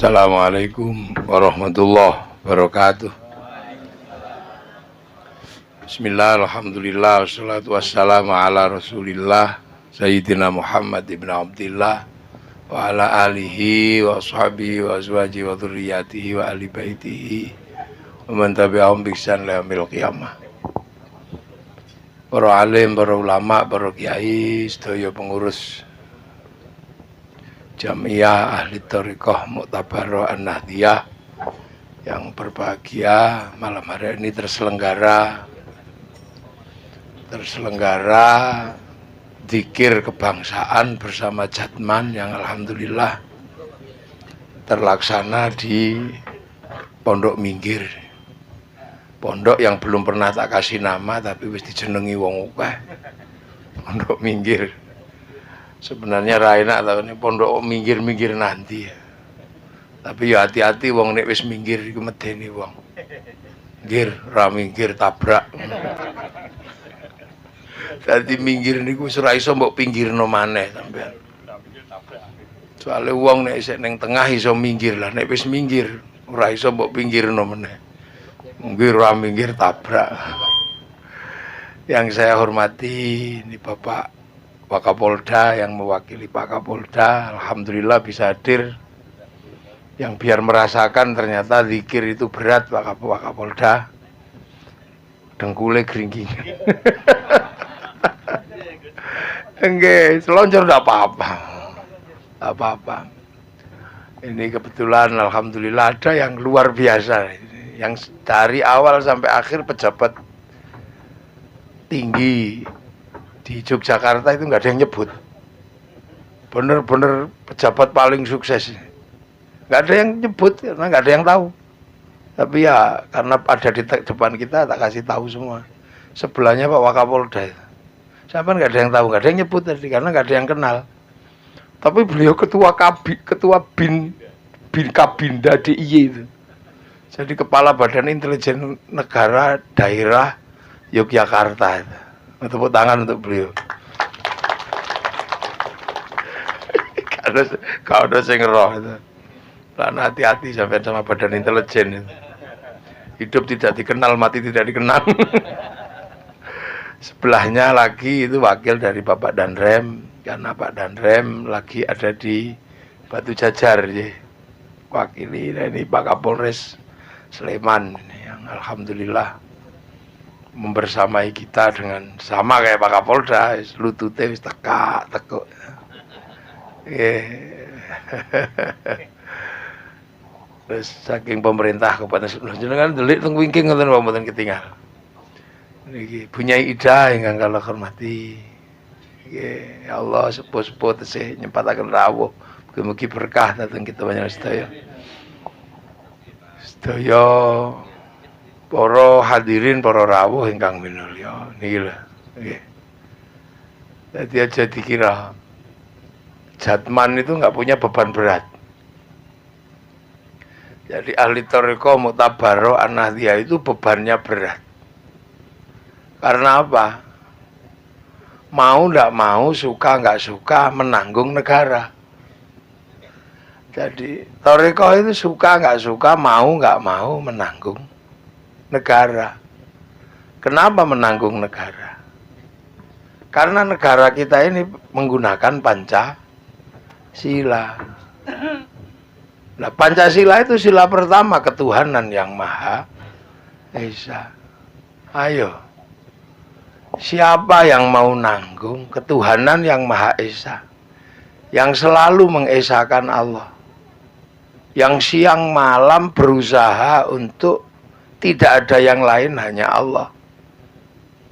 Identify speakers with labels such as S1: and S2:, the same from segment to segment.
S1: Assalamualaikum warahmatullahi wabarakatuh. Bismillah, alhamdulillah, wassalatu wassalamu ala rasulillah Sayyidina Muhammad ibn Abdillah wa ala alihi wa ashabihi wa azwajihi wa dhurriyyatihi wa ahli baitihi wa man tabi'ahum bi ihsan ila yaumil qiyamah. Para alim, para ulama, para kiai, sedaya pengurus Jamiah Ahli Thariqah Mu'tabarah An-Nahdiyah yang berbahagia malam hari ini terselenggara zikir kebangsaan bersama Jatman yang alhamdulillah terlaksana di Pondok Minggir. Pondok yang belum pernah tak kasih nama tapi wis dijenengi wong akeh. Pondok Minggir. Sebenarnya enak tau ini pondok minggir-minggir nanti ya. Tapi ya hati-hati wong nek wis minggir iku medeni wong. Minggir, ra minggir tabrak. Dadi minggir niku wis ora iso mbok pinggirno maneh sampean. Soale wong nek isih ning tengah iso minggir lah, nek wis minggir ora iso mbok pinggirno meneh. Minggir ra minggir tabrak. Yang saya hormati ini Bapak Wakapolda yang mewakili Pak Kapolda, alhamdulillah bisa hadir. Yang biar merasakan ternyata zikir itu berat Pak Kapolda. Dengkule gringging. Enggak, selonjor enggak apa-apa. Enggak apa-apa. Ini kebetulan alhamdulillah ada yang luar biasa. Yang dari awal sampai akhir pejabat tinggi di Yogyakarta itu nggak ada yang nyebut. Bener-bener pejabat paling sukses. Nggak ada yang nyebut karena nggak ada yang tahu. Tapi ya karena ada di depan kita tak kasih tahu semua. Sebelahnya Pak Wakapolda. Siapa nggak ada yang tahu, nggak ada yang nyebut tadi karena nggak ada yang kenal. Tapi beliau ketua bin Kabinda DIY itu. Jadi kepala Badan Intelijen Negara Daerah Yogyakarta itu. Tepuk tangan untuk beliau. Kalau ada yang ngeroh itu. Karena hati-hati sampai sama Badan Intelijen itu. Hidup tidak dikenal, mati tidak dikenal. Sebelahnya lagi itu wakil dari Bapak Danrem. Karena Pak Danrem lagi ada di Batu Jajar. Ya. Wakili ini Pak Kapolres Sleman. Yang alhamdulillah membersamai kita dengan sama kayak Pak Kapolda, lutute wis tekuk. Terus saking pemerintah Kabupaten jenengan delik teng wingking ngoten mboten ketinggal. Niki Bunyai Ida ingkang kula hormati. Nggih, ya Allah sepuh-sepuh tesih nyempataken rawuh. Mugi-mugi berkah dhateng kita panjenengan sedaya. Sedaya para hadirin, para rawuh ingkang minulya niki lho. Nggih. Jadi aja dikira Jatman itu nggak punya beban berat. Jadi ahli thariqah Mu'tabarah An-Nahdiyah itu bebannya berat. Karena apa? Mau nggak mau, suka nggak suka menanggung negara. Jadi thariqah itu suka nggak suka, mau nggak mau menanggung negara. Kenapa menanggung negara? Karena negara kita ini menggunakan Pancasila. Nah, Pancasila itu sila pertama ketuhanan yang Maha Esa. Ayo, siapa yang mau nanggung ketuhanan yang Maha Esa? Yang selalu mengesakan Allah. Yang siang malam berusaha untuk tidak ada yang lain, hanya Allah.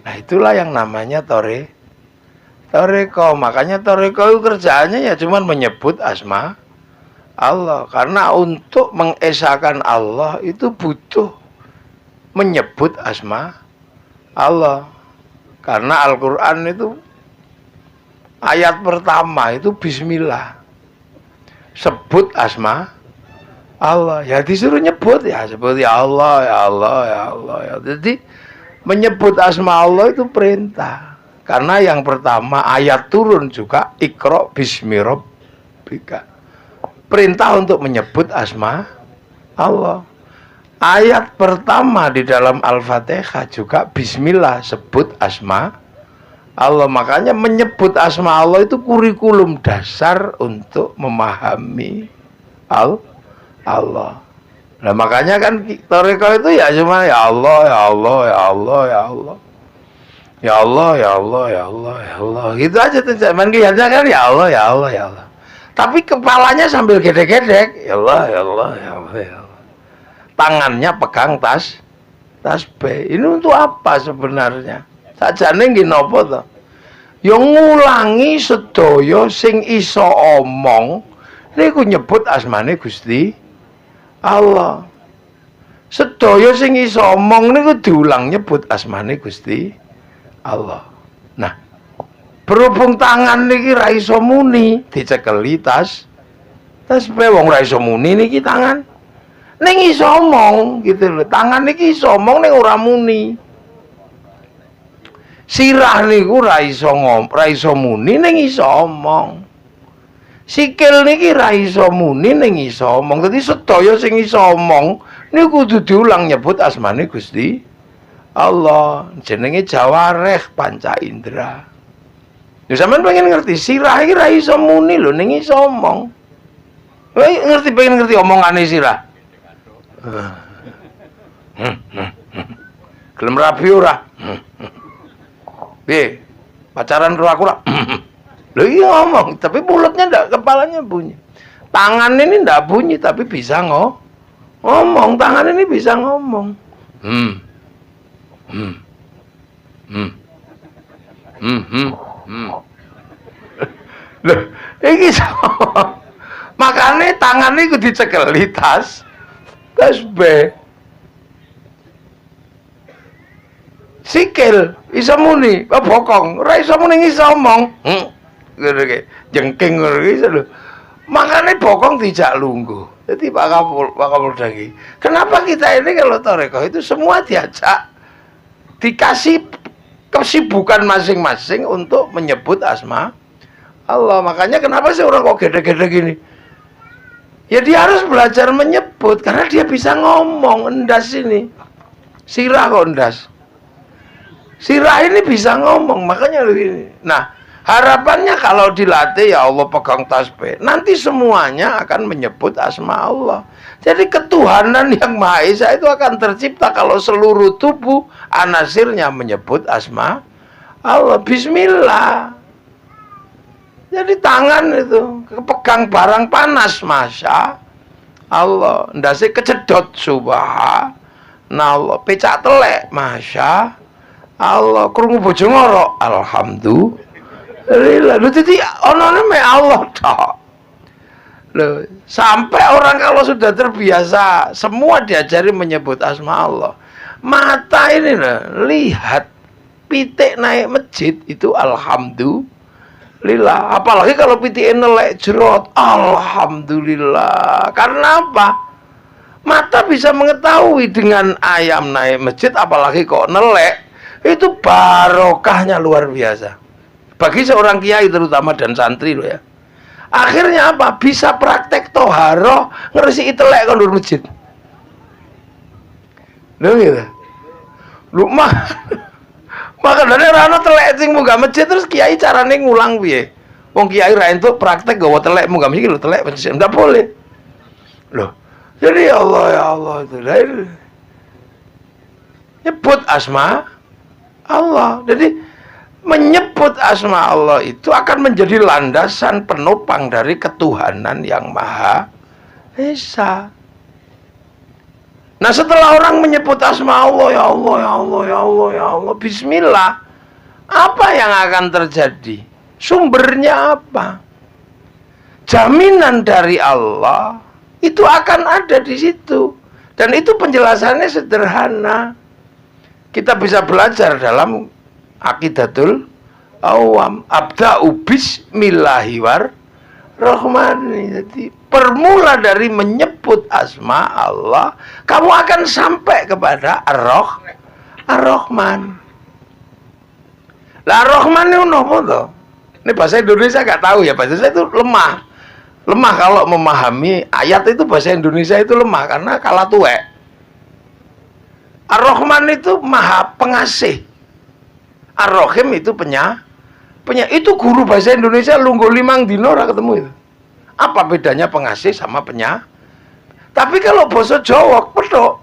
S1: Nah itulah yang namanya thariqah. Makanya thariqah itu kerjaannya ya cuma menyebut asma Allah. Karena untuk mengesakan Allah itu butuh menyebut asma Allah. Karena Al-Quran itu ayat pertama itu Bismillah. Sebut asma Allah, ya disuruh nyebut ya, sebut ya Allah, ya Allah, ya Allah. Ya. Jadi menyebut asma Allah itu perintah. Karena yang pertama ayat turun juga Iqra bismi rabbika. perintah untuk menyebut asma Allah. Ayat pertama di dalam Al-Fatihah juga bismillah, sebut asma Allah. Makanya menyebut asma Allah itu kurikulum dasar untuk memahami Allah. Nah makanya kan Toreko itu ya cuma ya Allah, ya Allah, ya Allah, ya Allah. Ya Allah, ya Allah, ya Allah, ya Allah. Gitu aja tuh zaman kiatnya kan ya Allah, ya Allah, ya Allah. Tapi kepalanya sambil gedek-gedek, ya Allah, ya Allah, ya Allah, ya Allah. Tangannya pegang tasbih. Ini untuk apa sebenarnya? Sajane nggih napa to? Ya ngulangi sedaya sing iso omong niku nyebut asmane Gusti Allah. Sedaya sing iso omong niku diulang nyebut asmane Gusti Allah. Nah, berhubung tangan niki ra iso muni, dicekeli tasbih wong ra iso muni niki tangan. Ning iso omong gitu lho. Tangan niki iso omong ning ora muni. Sirah niku ra iso muni ning iso omong. Sikil niki ra iso muni ning iso omong. Dadi sedaya sing iso omong niku kudu diulang nyebut asmane Gusti Allah. Jenenge jawareh panca indera. Ya sampean pengen ngerti sirah iki ra iso muni lho ning iso omong. Kowe ngerti pengen ngerti omongane sirah? Gelem rabi ora? Piye? Pacaran karo aku lah. Loh iya ngomong, tapi mulutnya enggak, kepalanya bunyi. Tangan ini enggak bunyi tapi bisa ngomong, tangan ini bisa ngomong. Loh, iki sama. Makane tangan iku dicekeli tasbih. Sikil iso muni, bokong ora iso muni iso omong. Ngono iki, jengking ngono iki lho. Makane bokong dijak lungguh. Jadi Pak Kapolda iki, kenapa kita ini kalau Toreko itu semua diajak dikasih kesibukan masing-masing untuk menyebut asma Allah. Makanya kenapa sih orang kok gede-gede gini? Ya dia harus belajar menyebut karena dia bisa ngomong. Endas ini sirah kok endas, sirah ini bisa ngomong, makanya begini. Nah harapannya kalau dilatih ya Allah pegang tasbih, nanti semuanya akan menyebut asma Allah. Jadi ketuhanan yang Maha Esa itu akan tercipta kalau seluruh tubuh anasirnya menyebut asma Allah. Bismillah. Jadi tangan itu kepegang barang panas, masya Allah. Ndase kejedot, subhanallah. Pecak telek, masya Allah. Krungu bojo ngorok, alhamdulillah. Lho jadi onone me Allah tok. Loh, sampai orang kalau sudah terbiasa semua diajari menyebut asma Allah. Mata ini loh, lihat pitik naik masjid itu alhamdulillah. Apalagi kalau pitik nelek jerot, alhamdulillah. Karena apa? Mata bisa mengetahui dengan ayam naik masjid, apalagi kok nelek, itu barokahnya luar biasa. Bagi seorang kiai terutama dan santri loh ya. Akhirnya apa? Bisa praktek toharoh ngeresi telek kondur masjid. Loh gitu. Lu maka dari rano telek sing munggah masjid terus kiai carane ngulang piye? Wong kiai ra entuk praktek gawa telek munggah masjid lho, telek masjid ndak boleh. Loh. Jadi ya Allah itu. Nyebut asma Allah. Jadi menyebut asma Allah itu akan menjadi landasan penopang dari ketuhanan yang Maha Esa. Nah setelah orang menyebut asma Allah, ya Allah, ya Allah, ya Allah, ya Allah, bismillah, apa yang akan terjadi? Sumbernya apa? Jaminan dari Allah itu akan ada di situ. Dan itu penjelasannya sederhana. Kita bisa belajar dalam Aqidatul Awam. Abda'u bismillahi war rahmani. Jadi permula dari menyebut asma Allah, kamu akan sampai kepada Ar-Rahman. Lah Ar-Rahman itu apa tuh? Ini bahasa Indonesia gak tahu ya, bahasa saya itu lemah. Lemah kalau memahami ayat itu, bahasa Indonesia itu lemah karena kalah tuwek. Ar-Rahman itu maha pengasih. Ar-Rahim itu itu guru bahasa Indonesia lungguh 5 dino ora ketemu itu. Apa bedanya pengasih sama Tapi kalau basa Jawa petok.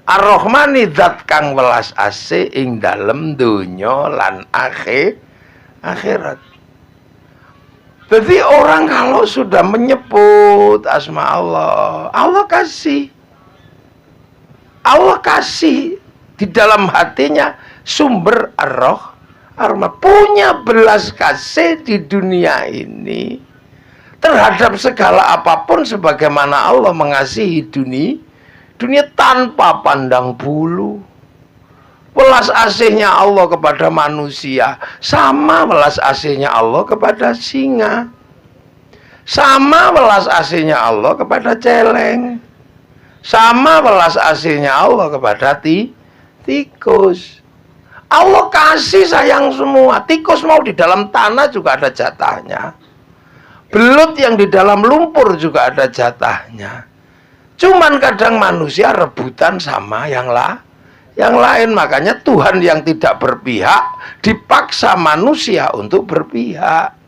S1: Ar-Rahmani zat kang welas asih ing dalem donya lan akhirat. Jadi orang kalau sudah menyebut asma Allah, Allah kasih di dalam hatinya sumber ar-Rahman, punya belas kasih di dunia ini terhadap segala apapun sebagaimana Allah mengasihi dunia tanpa pandang bulu. Welas asihnya Allah kepada manusia sama welas asihnya Allah kepada singa, sama welas asihnya Allah kepada celeng, sama welas asihnya Allah kepada tikus. Allah kasih sayang semua. Tikus mau di dalam tanah juga ada jatahnya. Belut yang di dalam lumpur juga ada jatahnya. Cuman kadang manusia rebutan sama yang lain. Makanya Tuhan yang tidak berpihak dipaksa manusia untuk berpihak.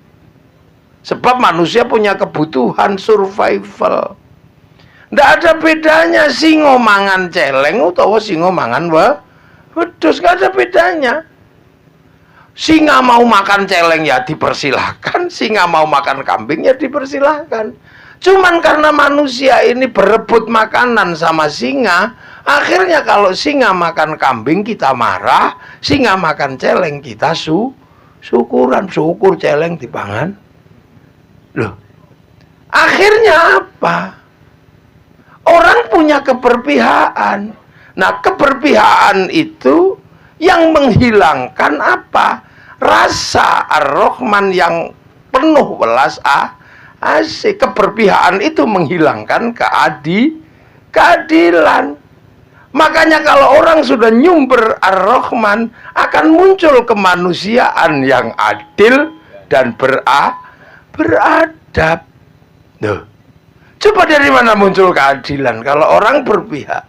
S1: Sebab manusia punya kebutuhan survival. Tidak ada bedanya singo mangan celeng utawa singo mangan wedhus, gak ada bedanya. Singa mau makan celeng ya dipersilahkan, singa mau makan kambing ya dipersilahkan. Cuman karena manusia ini berebut makanan sama singa, akhirnya kalau singa makan kambing kita marah, singa makan celeng kita syukur celeng dipangan. Loh, akhirnya apa? Orang punya keberpihakan. Nah, keberpihakan itu yang menghilangkan apa? Rasa Ar-Rahman yang penuh welas asih. Keberpihakan itu menghilangkan keadilan. Makanya kalau orang sudah nyumber Ar-Rahman, akan muncul kemanusiaan yang adil dan beradab. Loh, coba dari mana muncul keadilan kalau orang berpihak?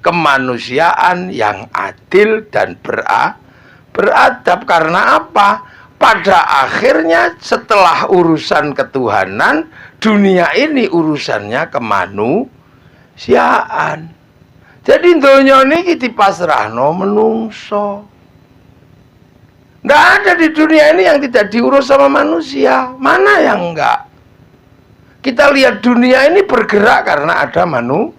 S1: Kemanusiaan yang adil dan beradab. Karena apa? Pada akhirnya setelah urusan ketuhanan, dunia ini urusannya kemanusiaan. Jadi donya niki dipasrahno menungso. Nggak ada di dunia ini yang tidak diurus sama manusia. Mana yang enggak? Kita lihat dunia ini bergerak karena ada manusia.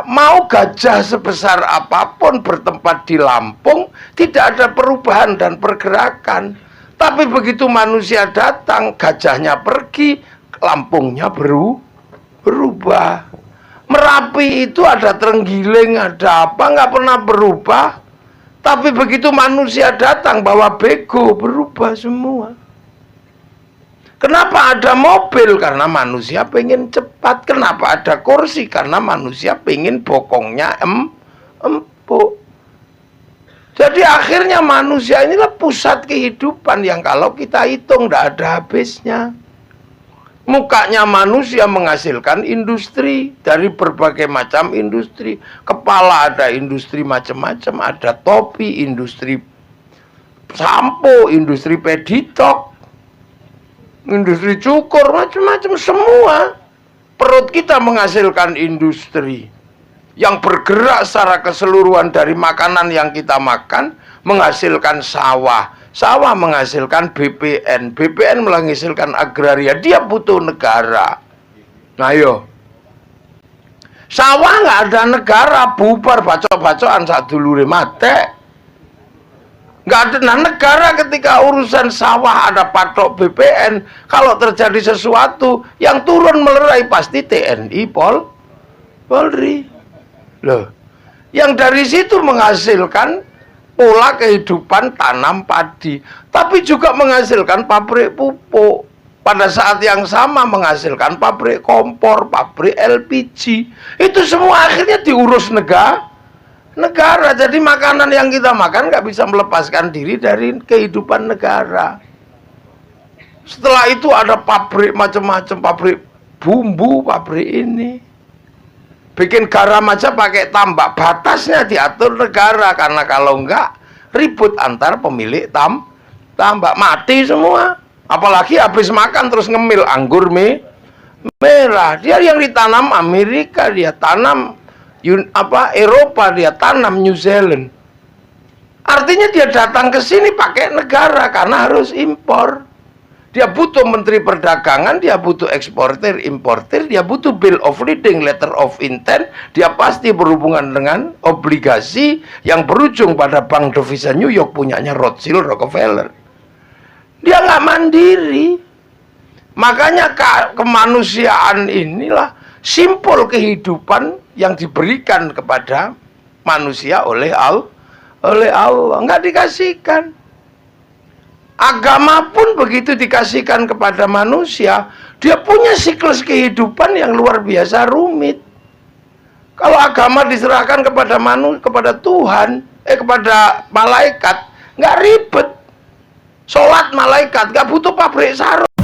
S1: Mau gajah sebesar apapun bertempat di Lampung, tidak ada perubahan dan pergerakan. Tapi begitu manusia datang, gajahnya pergi, Lampungnya berubah. Merapi itu ada terenggiling, ada apa, nggak pernah berubah. Tapi begitu manusia datang bawa bego, berubah semua. Kenapa ada mobil? Karena manusia pengen cepat. Kenapa ada kursi? Karena manusia pengen bokongnya empuk. Jadi akhirnya manusia inilah pusat kehidupan yang kalau kita hitung tidak ada habisnya. Mukanya manusia menghasilkan industri dari berbagai macam industri. Kepala ada industri macam-macam, ada topi, industri sampo, industri peditok, industri cukur, macam-macam semua. Perut kita menghasilkan industri yang bergerak secara keseluruhan dari makanan yang kita makan, menghasilkan sawah. Sawah menghasilkan BPN, BPN menghasilkan agraria. Dia butuh negara. Nah yo, sawah nggak ada negara, bubar bacok-bacokan sak dulure mate. Nggak ada. Nah, negara ketika urusan sawah ada patok BPN, kalau terjadi sesuatu yang turun melerai pasti TNI, Polri. Loh, yang dari situ menghasilkan pola kehidupan tanam padi, tapi juga menghasilkan pabrik pupuk. Pada saat yang sama menghasilkan pabrik kompor, pabrik LPG. Itu semua akhirnya diurus negara. Jadi makanan yang kita makan nggak bisa melepaskan diri dari kehidupan negara. Setelah itu ada pabrik macam-macam, pabrik bumbu, pabrik ini. Bikin garam aja pakai tambak, batasnya diatur negara, karena kalau enggak ribut antar pemilik tambak, mati semua. Apalagi habis makan terus ngemil anggur merah. Dia yang ditanam Amerika, dia tanam Eropa, dia tanam New Zealand. Artinya dia datang ke sini pakai negara karena harus impor. Dia butuh menteri perdagangan, dia butuh eksportir, importir, dia butuh bill of lading, letter of intent, dia pasti berhubungan dengan obligasi yang berujung pada bank devisa New York punyanya Rothschild, Rockefeller. Dia nggak mandiri. Makanya kemanusiaan inilah simpul kehidupan yang diberikan kepada manusia oleh Allah, nggak dikasihkan. Agama pun begitu dikasihkan kepada manusia, dia punya siklus kehidupan yang luar biasa rumit. Kalau agama diserahkan kepada kepada Tuhan, kepada malaikat, nggak ribet. Sholat malaikat, nggak butuh pabrik sarung.